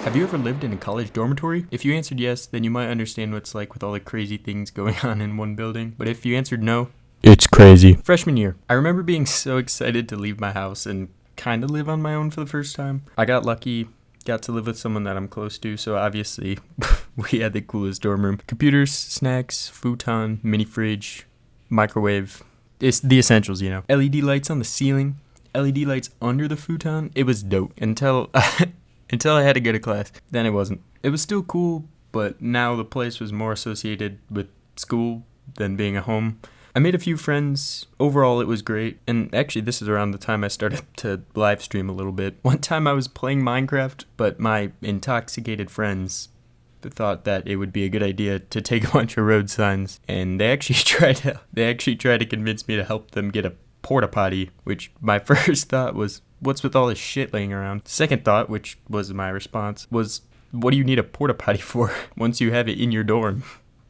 Have you ever lived in a college dormitory? If you answered yes, then you might understand what it's like with all the crazy things going on in one building. But if you answered no, it's crazy. Freshman year, I remember being so excited to leave my house and kind of live on my own for the first time. I got lucky, got to live with someone that I'm close to, so obviously we had the coolest dorm room. Computers, snacks, futon, mini fridge, microwave. It's the essentials, you know. LED lights on the ceiling, LED lights under the futon. It was dope until until I had to go to class. Then it wasn't. It was still cool, but now the place was more associated with school than being a home. I made a few friends. Overall, it was great. And actually, this is around the time I started to live stream a little bit. One time I was playing Minecraft, but my intoxicated friends thought that it would be a good idea to take a bunch of road signs, and they actually tried to convince me to help them get a porta potty, which my first thought was, what's with all this shit laying around? Second thought, which was my response, was, what do you need a porta potty for once you have it in your dorm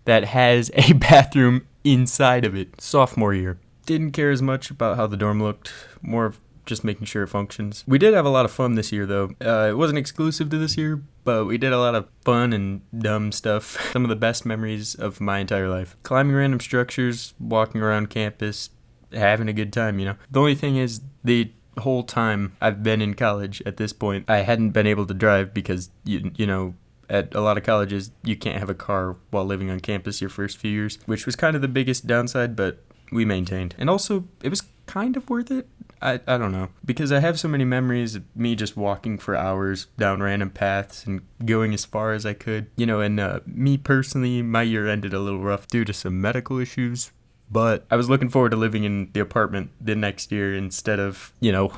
that has a bathroom inside of it? Sophomore year. Didn't care as much about how the dorm looked, more of just making sure it functions. We did have a lot of fun this year, though. It wasn't exclusive to this year, but we did a lot of fun and dumb stuff. Some of the best memories of my entire life. Climbing random structures, walking around campus, having a good time, you know. The only thing is, the whole time I've been in college at this point, I hadn't been able to drive because, you know, at a lot of colleges, you can't have a car while living on campus your first few years, which was kind of the biggest downside, but we maintained. And also, it was kind of worth it. I don't know, because I have so many memories of me just walking for hours down random paths and going as far as I could. You know, and me personally, my year ended a little rough due to some medical issues, but I was looking forward to living in the apartment the next year instead of, you know,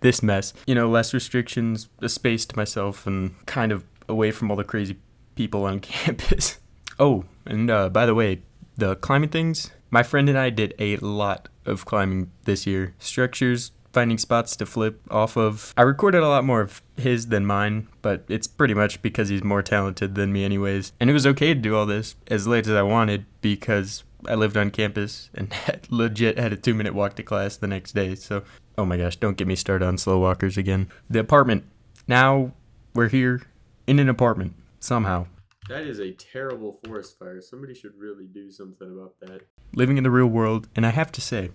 this mess. You know, less restrictions, a space to myself, and kind of away from all the crazy people on campus. Oh, and by the way, the climbing things, my friend and I did a lot of climbing this year. Structures, finding spots to flip off of. I recorded a lot more of his than mine, but it's pretty much because he's more talented than me anyways. And it was okay to do all this as late as I wanted because I lived on campus and legit had a 2-minute walk to class the next day. So, oh my gosh, don't get me started on slow walkers again. The apartment. Now we're here in an apartment somehow. That is a terrible forest fire. Somebody should really do something about that. Living in the real world, and I have to say,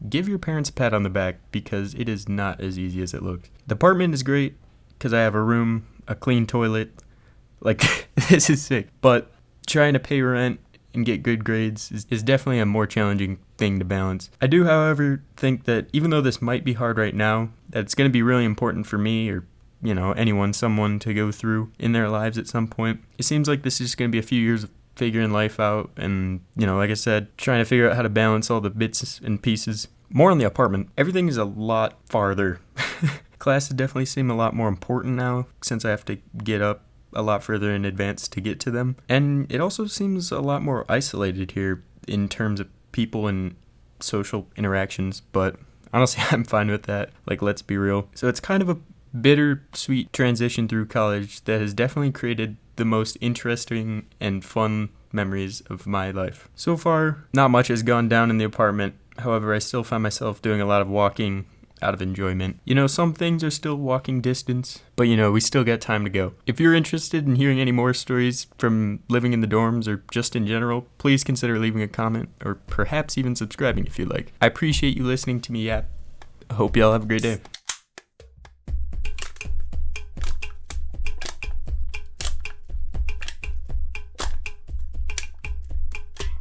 give your parents a pat on the back because it is not as easy as it looks. The apartment is great because I have a room, a clean toilet. Like, this is sick. But trying to pay rent and get good grades is definitely a more challenging thing to balance. I do, however, think that even though this might be hard right now, that it's going to be really important for me or, you know, someone to go through in their lives at some point. It seems like this is just going to be a few years of figuring life out and, you know, like I said, trying to figure out how to balance all the bits and pieces. More on the apartment. Everything is a lot farther. Classes definitely seem a lot more important now since I have to get up a lot further in advance to get to them. And it also seems a lot more isolated here in terms of people and social interactions, but honestly, I'm fine with that. Like, let's be real. So it's kind of a bittersweet transition through college that has definitely created the most interesting and fun memories of my life. So far, not much has gone down in the apartment. However, I still find myself doing a lot of walking out of enjoyment. You know, some things are still walking distance, but you know, we still got time to go. If you're interested in hearing any more stories from living in the dorms or just in general, please consider leaving a comment or perhaps even subscribing if you like. I appreciate you listening to me yap. I hope y'all have a great day.